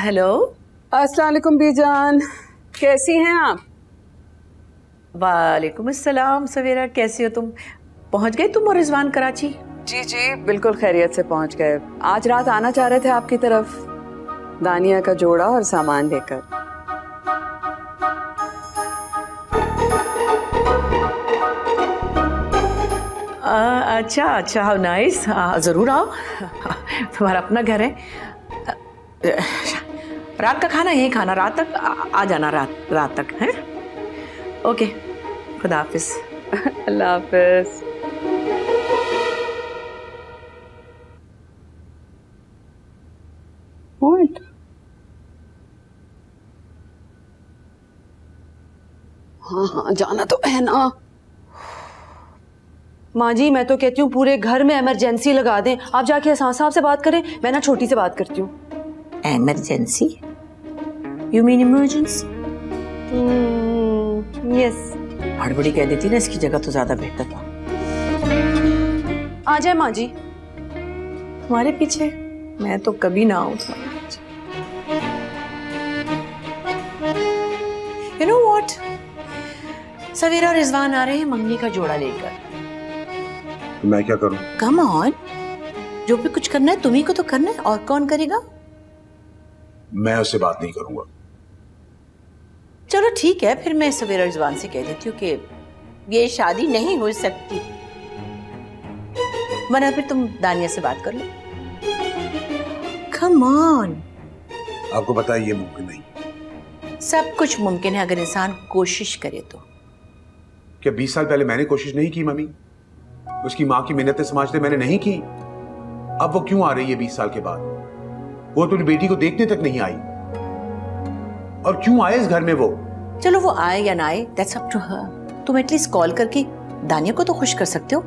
Hello. अस्सलाम वालेकुम बीजान, कैसी हैं आप? वालेकुम अस्सलाम सवेरा, कैसी हो तुम? पहुंच गए तुम और रिजवान कराची? जी जी बिल्कुल खैरियत से पहुंच गए। आज रात आना चाह रहे थे आपकी तरफ, दानिया का जोड़ा और सामान लेकर। अच्छा अच्छा, हाउ नाइस। ज़रूर आओ, तुम्हारा अपना घर है। रात का खाना यहीं खाना, रात तक आ जाना, रात तक है। ओके, खुदा हाफिज। अल्लाह हाफिज। हाँ हाँ जाना तो है ना। माँ जी मैं तो कहती हूँ पूरे घर में इमरजेंसी लगा दें, आप जाके हसन साहब से बात करें, मैं ना छोटी से बात करती हूँ। Emergency? You mean emergency? Yes. हड़बड़ी कह देती ना, इसकी जगह तो ज्यादा बेहतर था। आ जाए माँ जी। तुम्हारे पीछे मैं तो कभी ना आऊँ। यू नो व्हाट, सवेरा और रिजवान आ रहे हैं मंगनी का जोड़ा लेकर। तो मैं क्या करूं? कम ऑन, जो भी कुछ करना है तुम्ही को तो करना है, और कौन करेगा? मैं उससे बात नहीं करूंगा। चलो ठीक है, फिर मैं सवेरा रिजवान से कह देती हूँ कि ये शादी नहीं हो सकती, वरना फिर तुम दानिया से बात कर लो। Come on. आपको पता है ये मुमकिन नहीं। सब कुछ मुमकिन है अगर इंसान कोशिश करे तो। क्या 20 साल पहले मैंने कोशिश नहीं की मम्मी? उसकी माँ की मिन्नतें समझते मैंने नहीं की। अब वो क्यों आ रही है 20 साल के बाद? वो अपनी बेटी को देखने तक नहीं आई। और क्यों आए इस घर में वो? चलो वो आए या ना आए, दैट्स अप टू हर। तुम एटलीस्ट कॉल करके दानिया को तो खुश कर सकते हो।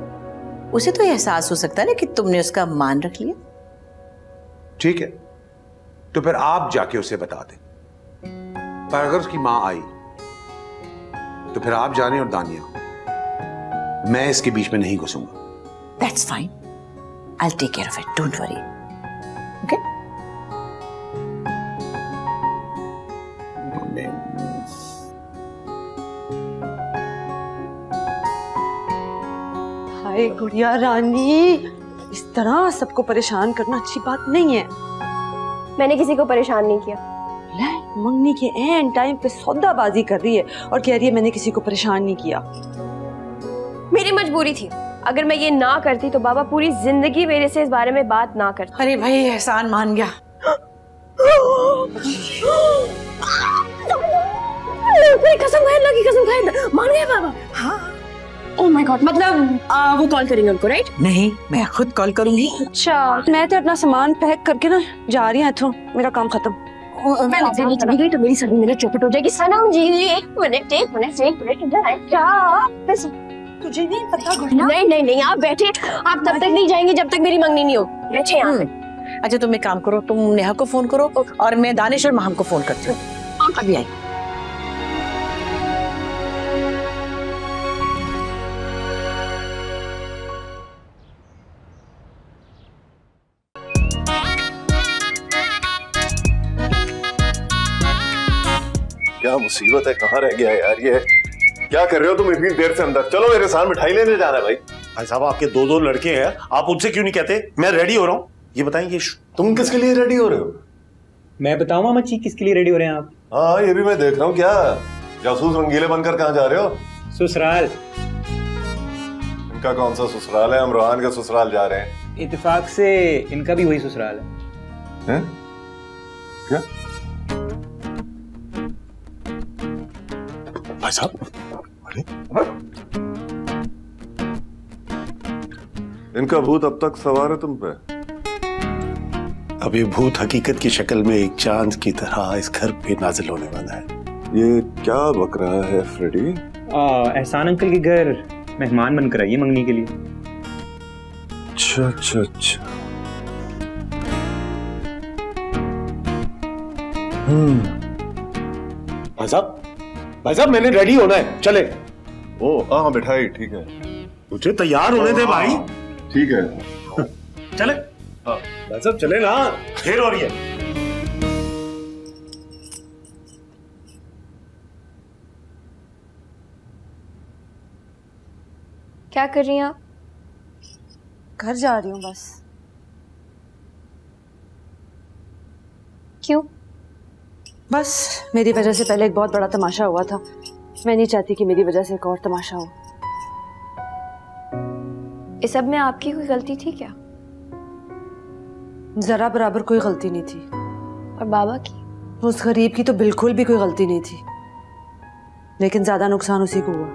उसे तो एहसास हो सकता है ना कि तुमने उसका मान रख लिया। ठीक है, तो फिर आप जाके उसे बता दें। पर अगर उसकी माँ आई तो फिर आप जाने और दानिया, मैं इसके बीच में नहीं घुसूंगा। That's fine, I will take care of it, don't worry. Okay? Hi गुड़िया रानी, इस तरह सबको परेशान करना अच्छी बात नहीं है। मैंने किसी को परेशान नहीं किया। मंगनी के एंड टाइम पे सौदाबाजी कर रही है और कह रही है मैंने किसी को परेशान नहीं किया। मेरी मजबूरी थी, अगर मैं ये ना करती तो बाबा पूरी जिंदगी मेरे से इस बारे में बात ना करते। अरे भाई एहसान मान गया। कसम खाए, अल्लाह की कसम खाए, मान गए बाबा। हाँ। ओह माय गॉड, मतलब वो कॉल करेंगे उनको, राइट? नहीं, मैं खुद कॉल करूंगी। अच्छा, मैं तो अपना सामान पैक करके ना जा रही हूँ इथों, मेरा काम खत्म। मैं चली गई तो मेरी सभी मिनट चौपट हो जाएगी। सनम जी एक मिनट इधर आए। क्या तुझे नहीं पता? नहीं आप बैठे, आप तब तक नहीं जाएंगे जब तक मेरी मंगनी नहीं हो। बैठे यहाँ पे। अच्छा तुम एक काम करो, तुम नेहा को फोन करो और मैं दानिश और महम को फोन करती हूँ। अभी आई। क्या मुसीबत है, कहाँ रह गया यार ये? क्या कर रहे हो तुम इतनी देर से अंदर? चलो मेरे साथ मिठाई लेने जाना है भाई। भाई साहब आपके दो लड़के हैं, आप उनसे क्यों नहीं कहते मैं रेडी हो रहा हूँ? ये बताएं, ये तुम किसके लिए रेडी हो रहे हो? मैं बताऊँ मामा जी किसके लिए रेडी हो रहे हैं आप? हाँ ये भी मैं देख रहा हूँ। क्या जासूस रंगीले बनकर कहाँ जा रहे हो? ससुराल। इनका कौन सा ससुराल है? हम रोहान का ससुराल जा रहे हैं। इत्तेफाक से इनका भी वही ससुराल है। क्या भाई साहब? अरे इनका भूत अब तक सवार है तुम पे? अब ये भूत हकीकत की शक्ल में एक चांद की तरह इस घर पे नाजिल होने वाला है। ये क्या बक रहा है फ्रेडी? एहसान अंकल के घर मेहमान बनकर आइए मंगनी के लिए। अच्छा अच्छा अच्छा। भाई साहब मैंने रेडी होना है, चले। ओ हाँ मिठाई ठीक है। मुझे तैयार होने दे भाई। ठीक है चले। भाई साहब चले ना, देर हो रही है। क्या कर रही हैं आप? घर जा रही हूँ बस। क्यों? बस मेरी वजह से पहले एक बहुत बड़ा तमाशा हुआ था, मैं नहीं चाहती कि मेरी वजह से एक और तमाशा हो। इस सब में आपकी कोई गलती थी क्या? जरा बराबर कोई गलती नहीं थी। और बाबा की? उस गरीब की तो बिल्कुल भी कोई गलती नहीं थी, लेकिन ज्यादा नुकसान उसी को हुआ।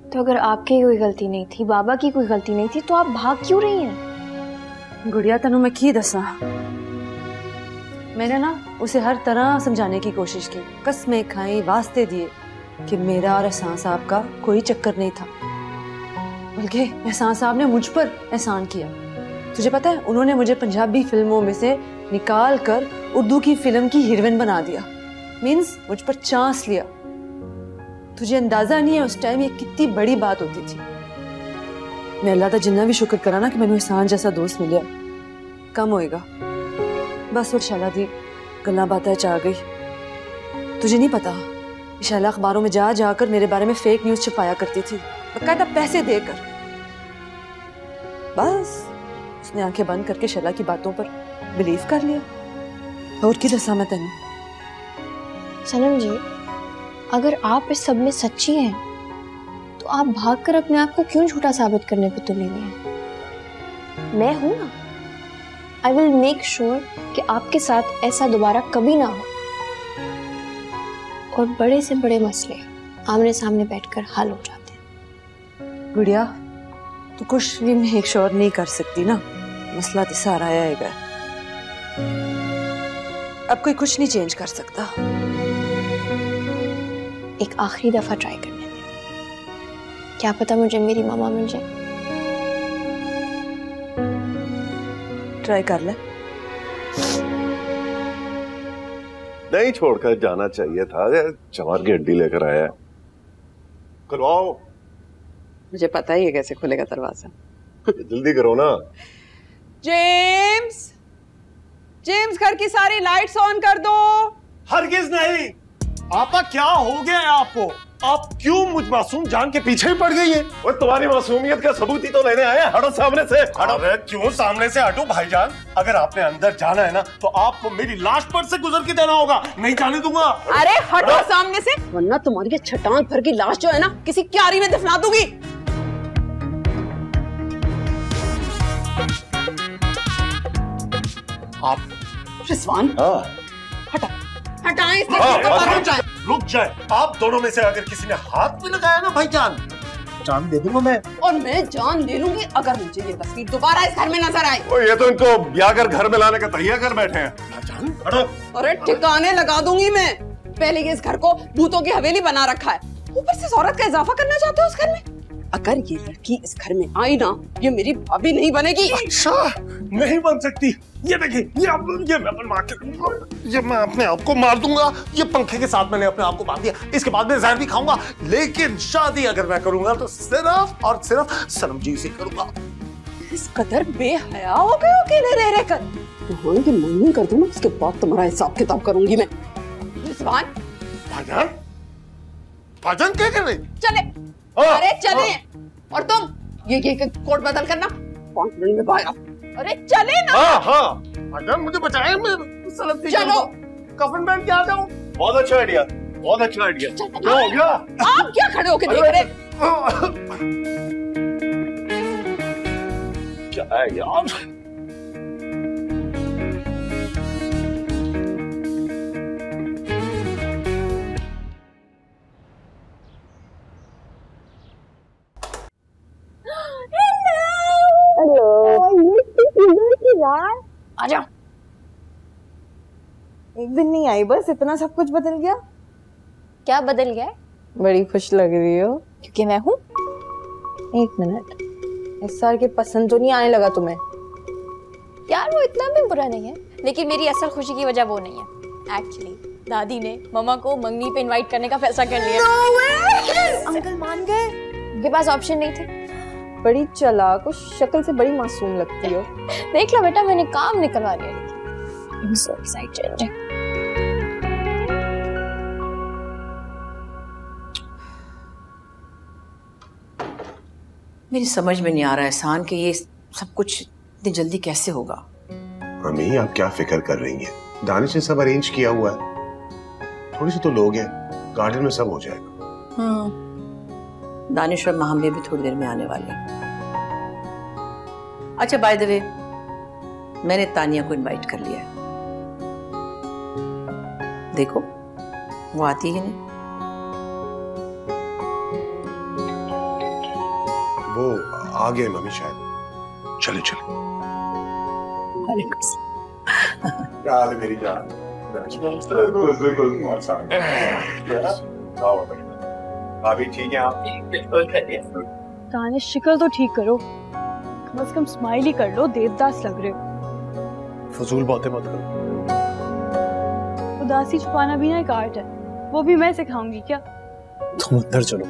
तो अगर आपकी कोई गलती नहीं थी, बाबा की कोई गलती नहीं थी, तो आप भाग क्यों रही हैं? गुड़िया तेनू मैं की दसा, मैंने ना उसे हर तरह समझाने की कोशिश की, कस्में खाई, वास्ते दिए कि मेरा और एहसान साहब का कोई चक्कर नहीं था, बल्कि एहसान साहब ने मुझ पर एहसान किया। तुझे पता है, उन्होंने मुझे पंजाबी फिल्मों में से निकाल कर उर्दू की फिल्म की हीरोइन बना दिया। मीन्स मुझ पर चांस लिया। तुझे अंदाजा नहीं है उस टाइम ये कितनी बड़ी बात होती थी। मैं अल्लाह का जिन्ना भी शुक्र करा ना कि मैंने एहसान जैसा दोस्त मिलिया, कम होएगा। बस वो शाला दी गल्ला बातें चाह गई। तुझे नहीं पता, शाला अखबारों में जा जाकर मेरे बारे में फेक न्यूज छपाया करती थी, बकायदा पैसे देकर। बस उसने आंखें बंद करके शला की बातों पर बिलीव कर लिया। और की दसा मैं तेनू। सनम जी, अगर आप इस सब में सच्ची हैं, तो आप भागकर अपने आप को क्यों झूठा साबित करने पे तुली हुई हैं? मैं हूं ना, आई विल मेक श्योर कि आपके साथ ऐसा दोबारा कभी ना हो, और बड़े से बड़े मसले आमने सामने बैठकर हल हो जाते हैं। गुड़िया, तू कुछ भी मेक श्योर नहीं कर सकती ना, मसला तो सारा आएगा। अब कोई कुछ नहीं चेंज कर सकता। एक आखिरी दफा ट्राई करने दें, क्या पता मुझे मेरी मामा मिल जाए। ट्राई कर ले। नहीं छोड़कर जाना चाहिए था, चमार की हड्डी लेकर आया है। खुलवाओ। मुझे पता ही है कैसे खुलेगा दरवाजा। जल्दी करो ना। जेम्स, जेम्स घर की सारी लाइट्स ऑन कर दो। हरगिज नहीं। आपा क्या हो गया है आपको? आप क्यों मुझ मासूम जान के पीछे ही पड़ गई है? और तुम्हारी मासूमियत का सबूत ही तो लेने आए हैं। हटो सामने से। अरे क्यों सामने से हटो भाईजान? अगर आपने अंदर जाना है ना तो आपको मेरी लाश पर से गुजर के देना होगा, नहीं जाने दूंगा। अरे हटो सामने से, वरना तुम्हारी ये छटांग भर की लाश जो है ना किसी क्यारी में दफना दूंगी। आप रिजवान, हटा हटाएं इस रुक जाए। आप दोनों में से अगर किसी ने हाथ भी लगाया ना भाईजान, जान दे दूंगा मैं। और मैं जान ले लूंगी अगर मुझे ये तस्वीर दोबारा इस घर में नजर आई। ये तो इनको ब्याह कर घर में लाने का तैयार कर बैठे हैं। हटो। अरे ठिकाने लगा दूंगी मैं। पहले ये इस घर को भूतों की हवेली बना रखा है, ऊपर से इस औरत का इजाफा करना चाहते हो उस घर में। अगर ये लड़की इस घर में आई ना, ये मेरी भाभी नहीं बनेगी। अच्छा, नहीं बन सकती। ये देखिए, ये मैं अपने आप को मार दूंगा। ये पंखे के साथ मैंने अपने आप को बांध दिया। इसके बाद मैं जहर भी खाऊंगा, लेकिन शादी अगर मैं करूंगा तो सिर्फ और सिर्फ सनम जी से करूंगा। इस कदर बेहया हो गए अकेले रह रहकर। यहाँ की मंगनी कर दूं ना, उसके बाद तुम्हारा हिसाब किताब करूंगी मैं। रिजवान, भाईजान, भाईजान क्या कर रहे? चले। अरे चले। और तुम ये कोट बदल करना, 5 मिनट में बाहर आओ। अरे चले ना। हाँ भाईजान, मुझे बचाए। मैं चलो, कफन पहन के आ जाऊं। बहुत अच्छा आइडिया, बहुत अच्छा आइडिया। क्या हो गया? आप क्या खड़े होके देख रहे? क्या है यार? आजा। एक दिन नहीं आई, बस इतना सब कुछ बदल गया। क्या बदल गया? बड़ी खुश लग रही हो। क्योंकि मैं हूँ। 1 मिनट, इस साल के पसंद तो नहीं आने लगा तुम्हें? यार वो इतना भी बुरा नहीं है, लेकिन मेरी असल खुशी की वजह वो नहीं है। एक्चुअली दादी ने मम्मा को मंगनी पे इनवाइट करने का फैसला कर लिया। अंकल मान गए? उनके पास ऑप्शन नहीं थे। बड़ी चालाक, उस शक्ल से बड़ी मासूम लगती हो। देख लो बेटा, मैंने काम निकलवा लिया। I'm so excited. मेरी समझ में नहीं आ रहा है एहसान कि ये सब कुछ इतनी जल्दी कैसे होगा। मम्मी आप क्या फिक्र कर रही हैं? दानिश ने सब अरेंज किया हुआ है। थोड़ी सी तो लोग हैं, गार्डन में सब हो जाएगा। दानिश और महम्बे भी थोड़ी देर में आने वाले हैं। अच्छा बाय द वे, मैंने तानिया को इनवाइट कर लिया है। देखो वो आती ही नहीं। वो आ गए मम्मी शायद। चले चले। क्या हाल है मेरी जान? भाभी ठीक है आप? दानिश शिकल तो ठीक करो, कम से कम स्माइल ही कर लो, देवदास लग रहे हो। फजूल बातें मत करो। उदासी छुपाना भी ना एक आर्ट है, वो भी मैं सिखाऊंगी क्या? तुम अंदर चलो।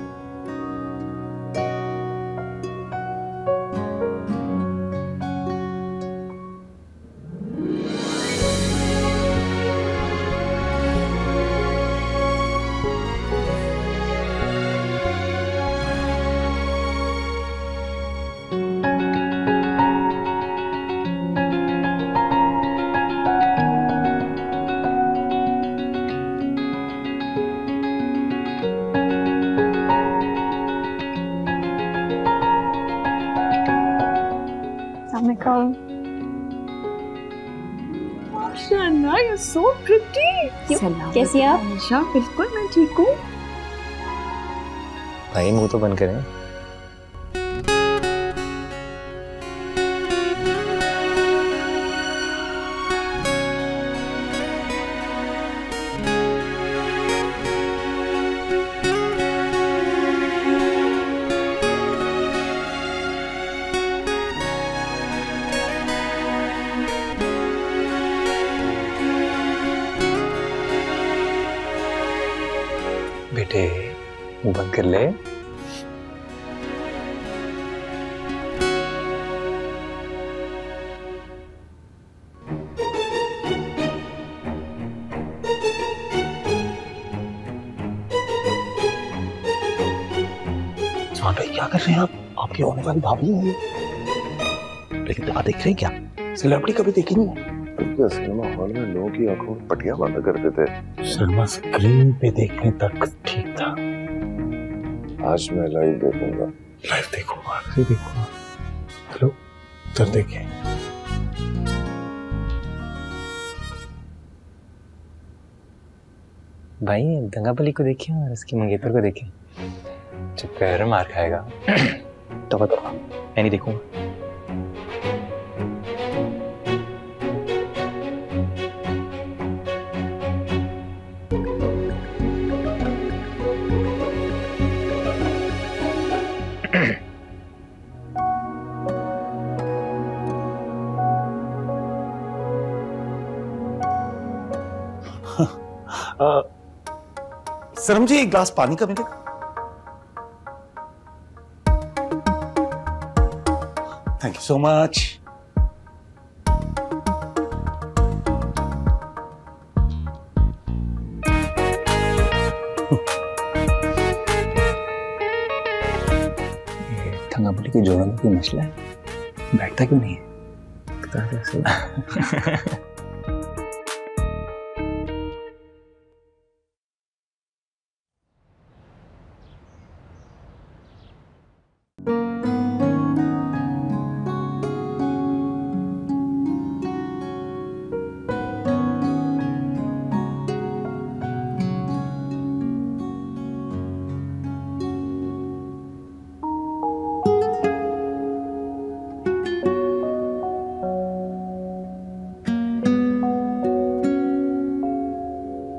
You're so pretty. कैसी आप? निशा बिल्कुल मैं ठीक हूँ। भाई मुंह तो बंद करें। बेटे मुंह बंद कर ले। भाई क्या कर रहे हैं आप? आपकी होने वाली भाभी है। लेकिन आप देख रहे हैं क्या? सेलिब्रिटी कभी देखी नहीं है। सिनेमा हॉल में लोगों की आंखों में पट्टियां बांधा करते थे। शर्मा स्क्रीन पे देखने तक ठीक था। आज मैं लाइव देखूंगा। लाइव देखूंगा, देखूंगा। हेलो, उधर देखिए। भाई दंगाबली को देखिए और उसकी मंगेतर को देखिए, जो पैर मार खाएगा। तो बताओ, मैं नहीं देखूंगा। सरम जी एक ग्लास पानी का मिलेगा? Thank you so much. दंगाबली के जोड़ों में कोई मसला है? बैठता क्यों नहीं है? बता दे सर।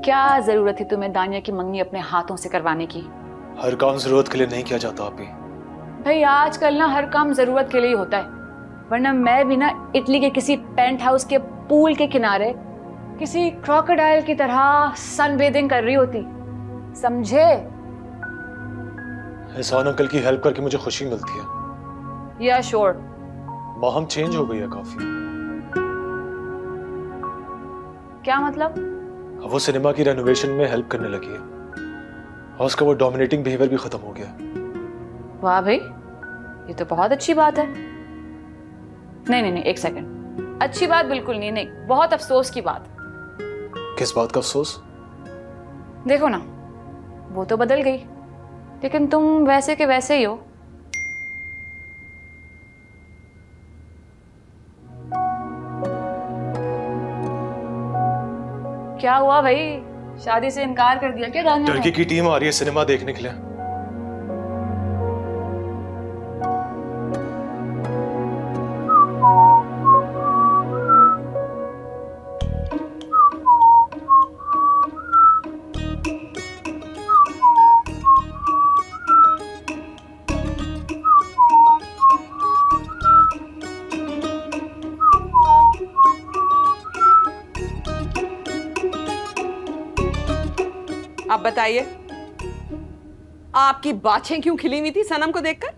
क्या जरूरत है तुम्हें दानिया की मंगनी अपने हाथों से करवाने की? हर काम जरूरत के लिए नहीं किया जाता आपी। भाई आजकल ना हर काम जरूरत के लिए ही होता है, वरना मैं भी ना इटली के किसी पेंट हाउस के पूल के किनारे किसी क्रोकोडाइल की तरह सनबेदिंग कर रही होती, समझे? एहसान अंकल की हेल्प करके मुझे खुशी मिलती है। या श्योर। माहम चेंज हो गई है काफी। क्या मतलब? अब वो सिनेमा की रेनोवेशन में हेल्प करने लगी है और उसका वो डोमिनेटिंग बिहेवियर भी खत्म हो गया। वाह भाई, ये तो बहुत अच्छी बात है। नहीं नहीं नहीं, एक सेकंड, अच्छी बात बिल्कुल नहीं, नहीं बहुत अफसोस की बात। किस बात का अफसोस? देखो ना, वो तो बदल गई, लेकिन तुम वैसे के वैसे ही हो। क्या हुआ भाई, शादी से इनकार कर दिया क्या दानिया ने? लड़की की टीम आ रही है सिनेमा देखने के लिए। आप बताइए, आपकी बाछें क्यों खिली हुई थी सनम को देखकर?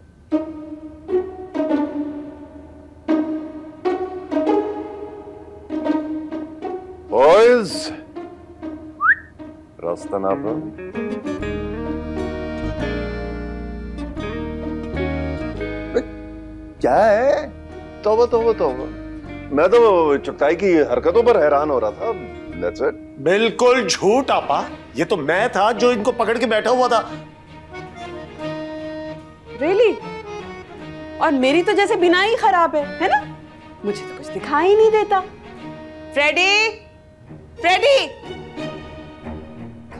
बॉयज, रास्ता नापो। क्या है? तौबा तौबा तौबा, मैं तो चुगताई की हरकतों पर हैरान हो रहा था। That's it. बिल्कुल झूठ आपा, ये तो मैं था जो इनको पकड़ के बैठा हुआ था। Really? और मेरी तो जैसे बिनाई खराब है ना? मुझे तो कुछ दिखाई ही नहीं देता। फ्रेडी, फ्रेडी,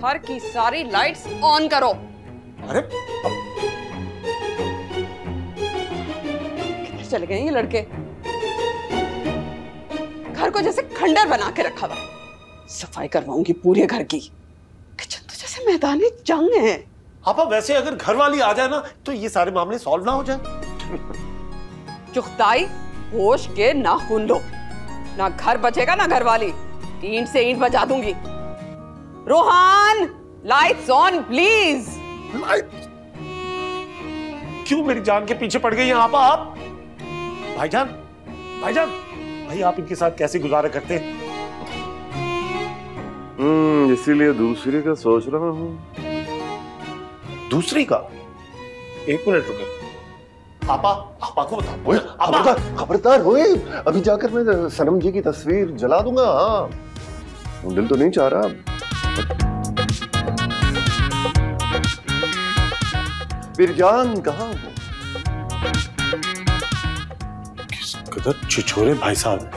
घर की सारी लाइट्स ऑन करो। अरे किधर चले गए ये लड़के? घर को जैसे खंडर बना के रखा हुआ। सफाई करवाऊंगी पूरे घर की। किचन तो जैसे मैदान जंग है। आपा वैसे अगर घर वाली आ जाए ना तो ये सारे मामले सॉल्व ना हो जाए। चुगताई होश के नाखून लो, ना घर बचेगा ना घर वाली। ईंट से ईंट बजा दूंगी। Rohan, lights on please. क्यों मेरी जान के पीछे पड़ गई हैं आपा आप? भाईजान, भाईजान, भाई आप इनके साथ कैसे गुजारा करते हैं? इसीलिए दूसरी का सोच रहा हूँ। दूसरी का? एक मिनट रुके। आपा, आपा को बताओ। खबरदार, खबरदार होए। अभी जाकर मैं सनम जी की तस्वीर जला दूंगा। हाँ, दिल तो नहीं चाह रहा। बिरजान कहाँ हो? किस कदर छिछोरे भाई साहब।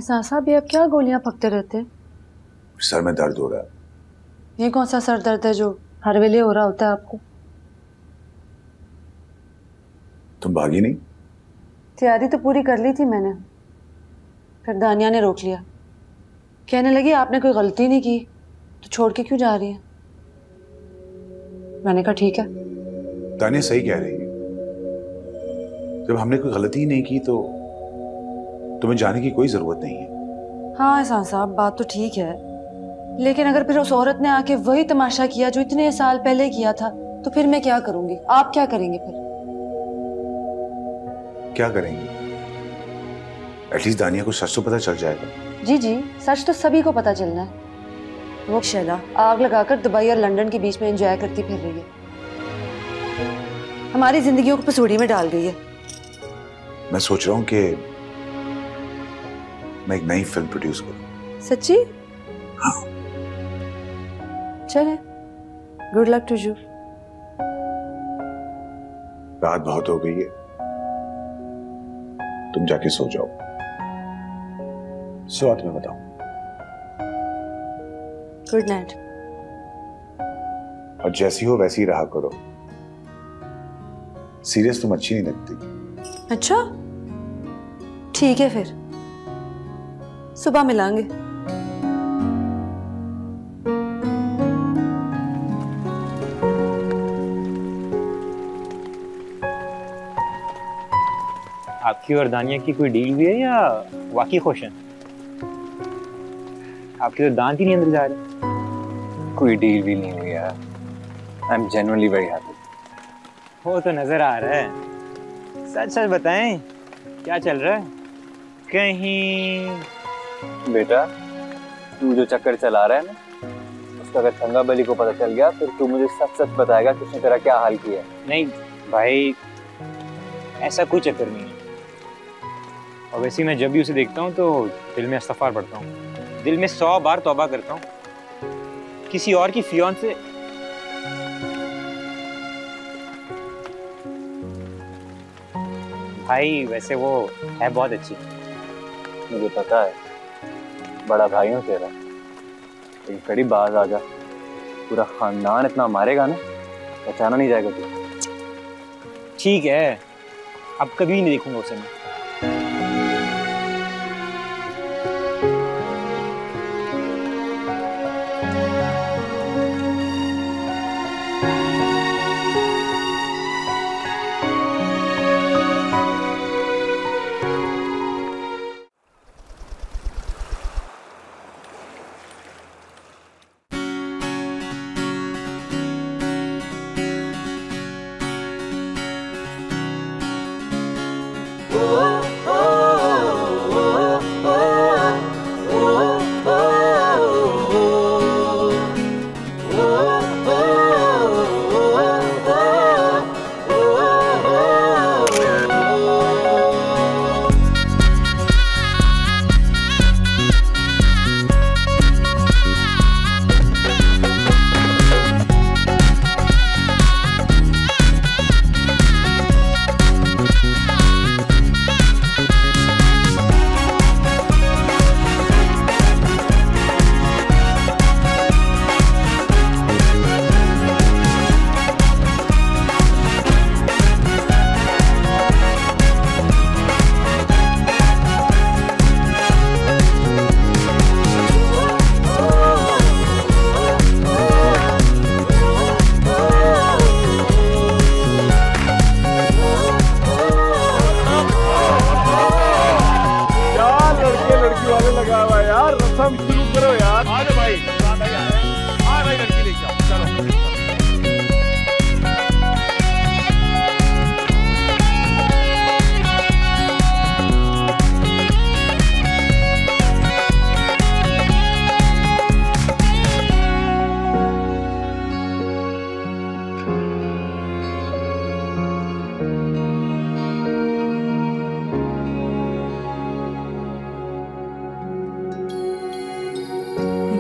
साहब ये आप क्या गोलियां फकते रहते हैं? सर में दर्द हो रहा है। ये कौन सा सर दर्द है जो हर वेले हो रहा होता है आपको? तुम भागी नहीं? तैयारी तो पूरी कर ली थी मैंने, फिर दानिया ने रोक लिया। कहने लगी आपने कोई गलती नहीं की तो छोड़ के क्यों जा रही है? मैंने कहा ठीक है। दानिया सही कह रही है, जब हमने कोई गलती ही नहीं की तो तुम्हें जाने की कोई जरूरत नहीं है। हाँ एहसान साहब, बात तो ठीक है, लेकिन अगर फिर उस औरत ने आके वही तमाशा किया जो इतने साल पहले किया था तो फिर मैं क्या करूंगी? आप क्या करेंगे फिर? क्या करेंगे? एटलीस्ट दानिया को सच तो पता चल जाएगा। जी जी, सच तो सभी को पता चलना है। वो शैला आग लगाकर दुबई और लंदन के बीच में एंजॉय करती फिर रही है, हमारी जिंदगियों को पसूड़ी में डाल गई है। मैं सोच रहा हूँ कि मैं एक नई फिल्म प्रोड्यूस करूं। सच्ची? हाँ। चले, गुड लक टू यू। रात बहुत हो गई है, तुम जाके सो जाओ, सुबह तुम्हें बताऊं। Good night. और जैसी हो वैसी ही रहा करो। सीरियस तुम अच्छी नहीं लगती। अच्छा ठीक है, फिर सुबह मिलांगे। आपकी और दानिया की कोई डील हुई है या वाकई खुश हैं? आपके तो दांत ही नहीं अंदर जा रहे। कोई डील भी नहीं हुई यार। I am genuinely very happy. वो तो नजर आ रहा है। सच सच बताएं, क्या चल रहा है? कहीं। बेटा तू जो चक्कर चला रहा है ना, उसका अगर गंगा बली को पता चल गया फिर तू मुझे सच सच बताएगा कि उसने तेरा क्या हाल किया है। नहीं भाई, ऐसा कोई चक्कर नहीं है। और वैसे मैं जब भी उसे देखता हूँ तो दिल में इस्तग़फ़ार पढ़ता हूँ, दिल में 100 बार तौबा करता हूँ। किसी और की फियांसे भाई, वैसे वो है बहुत अच्छी। मुझे पता है, बड़ा भाई हूँ तेरा। एक कड़ी बाज आ जा, पूरा खानदान इतना मारेगा ना, बचाना नहीं जाएगा तू। ठीक है, अब कभी नहीं देखूंगा उसे मैं।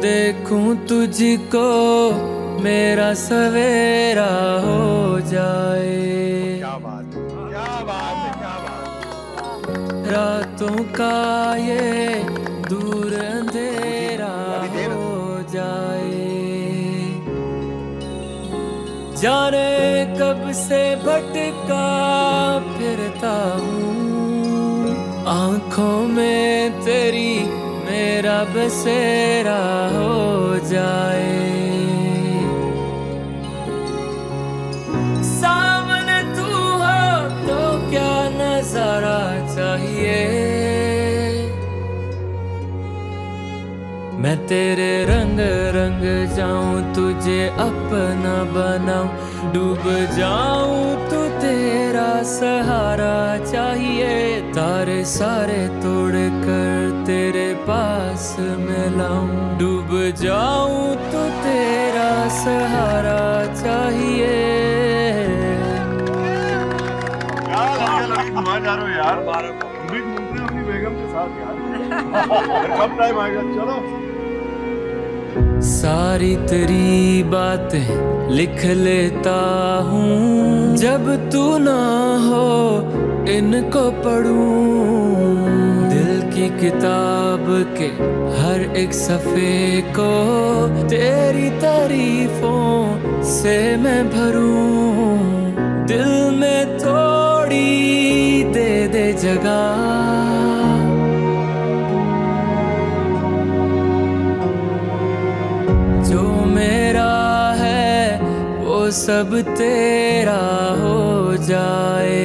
देखूं तुझको मेरा सवेरा हो जाए। क्या बात है, क्या बात है, क्या बात है। रातों का ये दूर अंधेरा हो जाए। जाने कब से भटका फिरता हूँ, आंखों में तेरी मेरा बसेरा हो जाए। सामने तू हो तो क्या नजारा चाहिए। मैं तेरे रंग रंग जाऊं, तुझे अपना बनाऊं, डूब जाऊं तो तेरा सहारा चाहिए। तारे सारे तोड़ कर तेरे पास में लाऊं, डूब जाऊं तो तेरा सहारा चाहिए। जा रहे हो यार, भी घूमते हैं अपनी बेगम के साथ यार। कब टाइम आएगा, चलो। सारी तेरी बातें लिख लेता हूँ, जब तू ना हो इनको पढ़ूं। दिल की किताब के हर एक सफ़े को तेरी तारीफों से मैं भरूं। दिल में थोड़ी दे जगह, जो मेरा है वो सब तेरा हो जाए।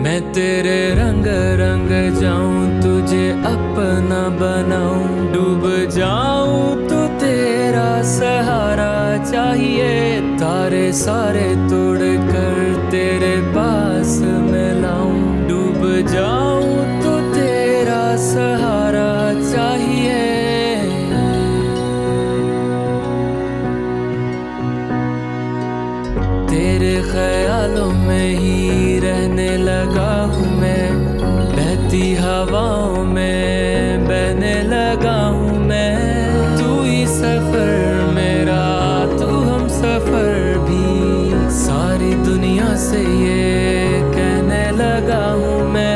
मैं तेरे रंग रंग जाऊं, तुझे अपना बनाऊं, डूब जाऊं तो तेरा सहारा चाहिए। तारे सारे तोड़ कर तेरे पास में लाऊं, डूब जाऊं ख्यालों में ही रहने लगा हूँ मैं, बहती हवाओं में बहने लगा हूँ मैं। तू ही सफर मेरा, तू हम सफर भी, सारी दुनिया से ये कहने लगा हूँ मैं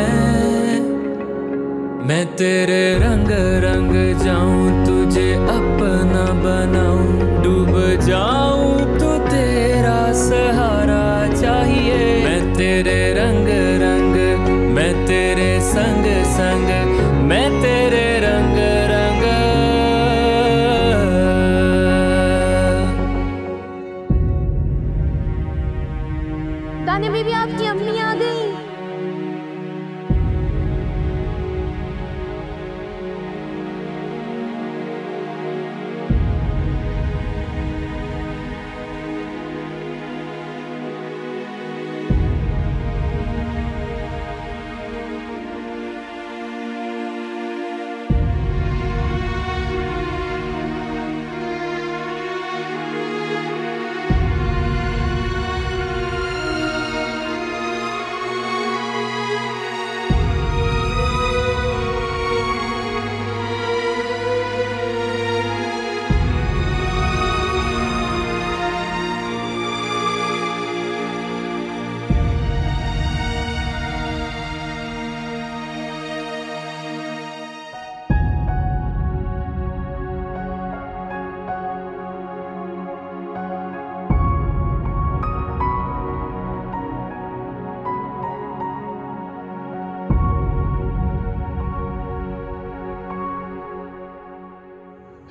तेरे रंग रंग जाऊं, तुझे अपना बनाऊं, डूब जाऊं तो तेरा सहारा चाहिए। मैं तेरे रंग रंग, मैं तेरे संग संग, मैं तेरे रंग रंग। दानिया बेबी, आपकी अम्मी आ गई।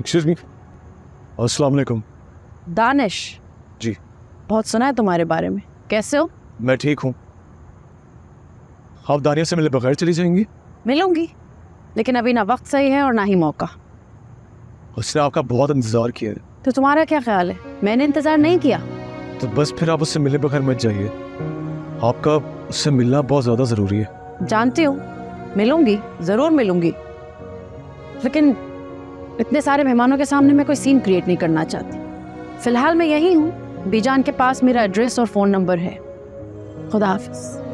एक्सक्यूज मी, अस्सलाम वालेकुम। दानिश जी, बहुत सुना है तुम्हारे बारे में, कैसे हो? मैं ठीक हूँ। आप दानिया से मिले बगैर चली जाएंगी? मिलूंगी, लेकिन अभी ना वक्त सही है और ना ही मौका। उसने आपका बहुत इंतजार किया है। तो तुम्हारा क्या ख्याल है, मैंने इंतजार नहीं किया? तो बस फिर आप उससे मिले बगैर मत जाइए, आपका उससे मिलना बहुत ज़्यादा ज़रूरी है। जानती हूँ, मिलूंगी, ज़रूर मिलूंगी, लेकिन इतने सारे मेहमानों के सामने मैं कोई सीन क्रिएट नहीं करना चाहती। फिलहाल मैं यही हूँ, बीजान के पास मेरा एड्रेस और फ़ोन नंबर है। खुदा हाफिज़।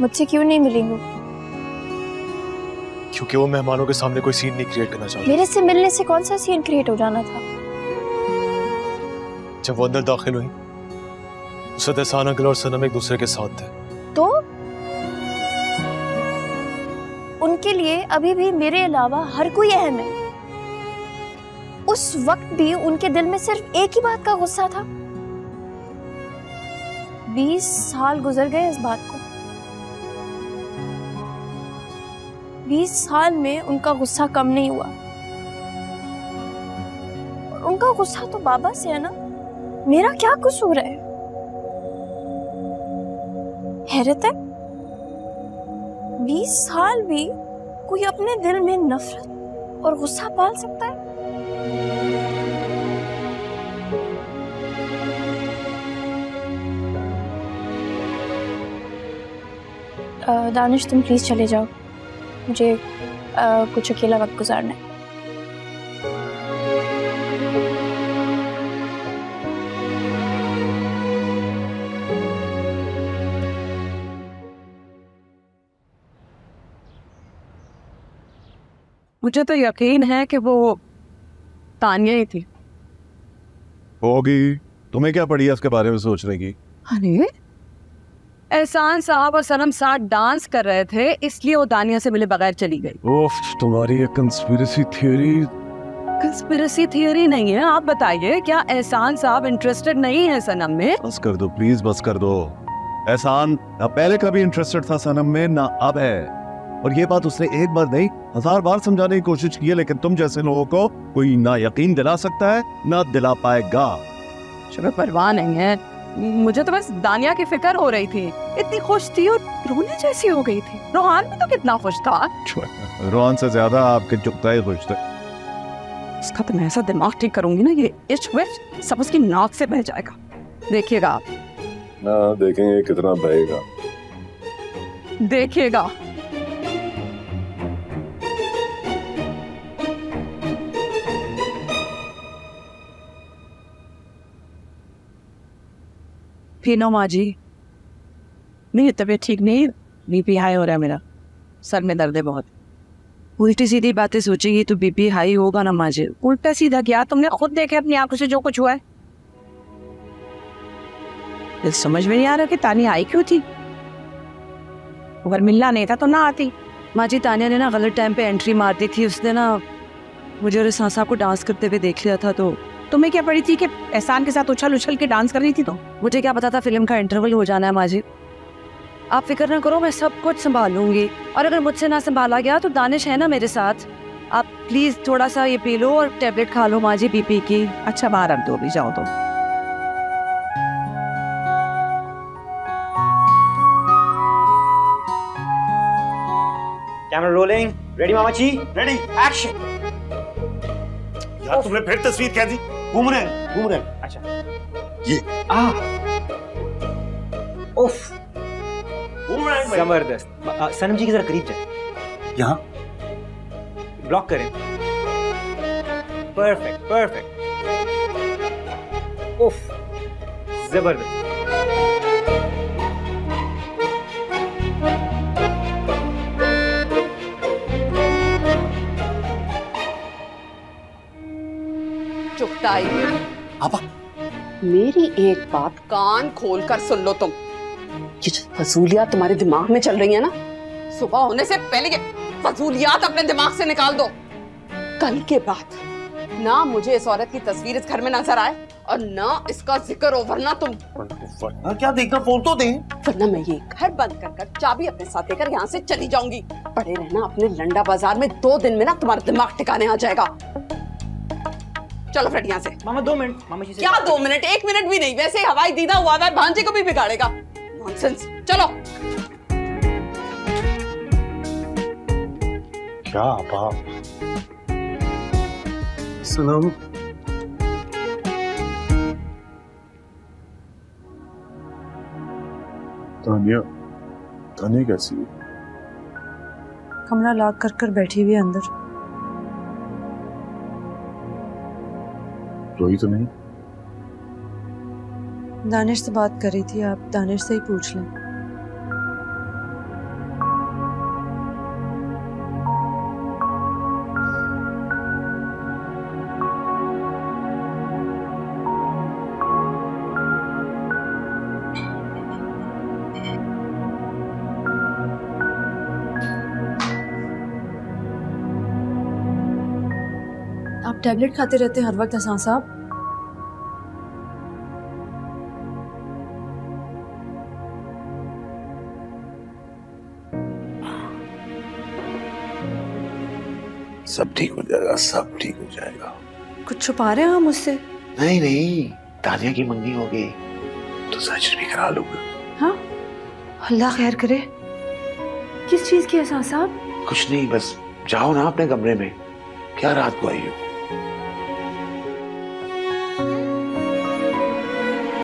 मुझसे क्यों नहीं मिलेंगे? क्योंकि वो मेहमानों के सामने कोई सीन नहीं क्रिएट करना चाहता। मेरे से मिलने से कौन सा सीन क्रिएट हो जाना था? जब वो अंदर दाखिल हुई, उससे एहसान अंकल और सनम एक दूसरे के साथ थे। तो उनके लिए अभी भी मेरे अलावा हर कोई अहम है। उस वक्त भी उनके दिल में सिर्फ एक ही बात का गुस्सा था। 20 साल गुजर गए इस बात को। 20 साल में उनका गुस्सा कम नहीं हुआ। और उनका गुस्सा तो बाबा से है ना, मेरा क्या कसूर है? हैरत है, 20 साल भी कोई अपने दिल में नफरत और गुस्सा पाल सकता है? दानिश, तुम प्लीज चले जाओ, मुझे कुछ अकेला वक्त गुजारना है। मुझे तो यकीन है कि वो तानिया ही थी। होगी, तुम्हें क्या पड़ी है उसके बारे में सोचने की? अरे एहसान साहब और सनम साथ डांस कर रहे थे, इसलिए वो दानिया से मिले बगैर चली गई। ओफ, तुम्हारी ये कंस्पिरेसी थियरी। कंस्पिरेसी थियरी नहीं है, आप बताइए, क्या एहसान साहब इंटरेस्टेड नहीं है सनम में? बस कर दो प्लीज, बस कर दो। एहसान ना पहले कभी इंटरेस्टेड था सनम में, ना अब है। और ये बात उसने एक बार नहीं 1000 बार समझाने की कोशिश की है, लेकिन तुम जैसे लोगों को कोई ना यकीन दिला सकता है ना दिला पाएगा। चलो परवाह नहीं है, मुझे तो बस दानिया की फिक्र हो रही थी। इतनी खुश थी और रोने जैसी हो गई थी। रोहान भी तो कितना खुश था। रोहान से ज्यादा आपके चुगता ही खुश थे। इसका तो मैं ऐसा दिमाग ठीक करूंगी ना, ये इश्क विश्क सब उसकी नाक से बह जाएगा। देखिएगा आप। हाँ देखेंगे कितना बहेगा। देखिएगा। पीनो माँ जी। मेरी तबीयत ठीक नहीं, बीपी हाई हो रहा है मेरा, सर में दर्द है बहुत। उल्टी सीधी बातें सोचेंगी तो बीपी हाई होगा ना माँ जी। उल्टा सीधा क्या, तुमने खुद देखे अपनी आंखों से जो कुछ हुआ है। समझ में नहीं आ रहा कि तानिया आई क्यों थी। अगर मिलना नहीं था तो ना आती। माँ जी तानिया ने ना गलत टाइम पे एंट्री मार दी थी। उसने ना मुझे और एहसान साहब को डांस करते हुए देख लिया था। तो तुम्हें क्या पड़ी थी कि एहसान के साथ उछल उछल के डांस कर रही थी? तो मुझे क्या पता था फिल्म का इंटरवल हो जाना है माँ जी। आप फिक्र ना करो, मैं सब कुछ संभाल लूंगी। और अगर मुझसे ना संभाला गया तो दानिश है ना मेरे साथ। आप प्लीज थोड़ा सा ये पी लो और टेबलेट खा लो माँ जी बीपी की। अच्छा बाहर रख दो, अभी जाओ तो। कैमरा रोलिंग, रेडी मामा जी, रेडी, एक्शन। यार तुमने फिर तस्वीर क्या दी? घूम रहे हैं। अच्छा ये उफ, घूम रहे हैं। जबरदस्त। सनम जी की जरा करीब जाए। यहाँ ब्लॉक करें। Perfect perfect. उफ, जबरदस्त। चुगताई आपा, मेरी एक बात कान खोलकर सुन लो तुम। ये जो फजूलियात तुम्हारे दिमाग में चल रही है ना, सुबह होने से पहले ये फजूलियात अपने दिमाग से निकाल दो। कल के बाद ना मुझे इस औरत की तस्वीर इस घर में नजर आए और ना इसका जिक्र हो, वरना तुम वरना क्या देखना, फोन तो दे। वरना मैं ये घर बंद कर चाबी अपने साथ लेकर यहाँ से चली जाऊंगी। पड़े रहना अपने लंडा बाजार में, 2 दिन में ना तुम्हारा दिमाग ठिकाने आ जाएगा। चलो फ्रेड यहाँ से। मामा 2 मिनट। मामा जी से क्या 2 मिनट? 1 मिनट भी नहीं। वैसे हवाई दीदा हुआ है, भांजे को भी बिगाड़ेगा। नॉनसेंस। चलो। क्या आपा? सनम, तानिया कैसी है? कमरा लॉक कर बैठी हुई है अंदर। रोई तो नहीं? दानिश से बात कर रही थी, आप दानिश से ही पूछ लें। आप टैबलेट खाते रहते हैं हर वक्त एहसान साहब? सब ठीक हो जाएगा, सब ठीक हो जाएगा। कुछ छुपा रहे हैं हम मुझसे? नहीं नहीं, तानिया की मंगनी हो गई तो सर्जरी भी करा लूंगा। हाँ, अल्लाह खैर करे। किस चीज की एहसान साहब? कुछ नहीं, बस जाओ ना अपने कमरे में। क्या रात को आई हो?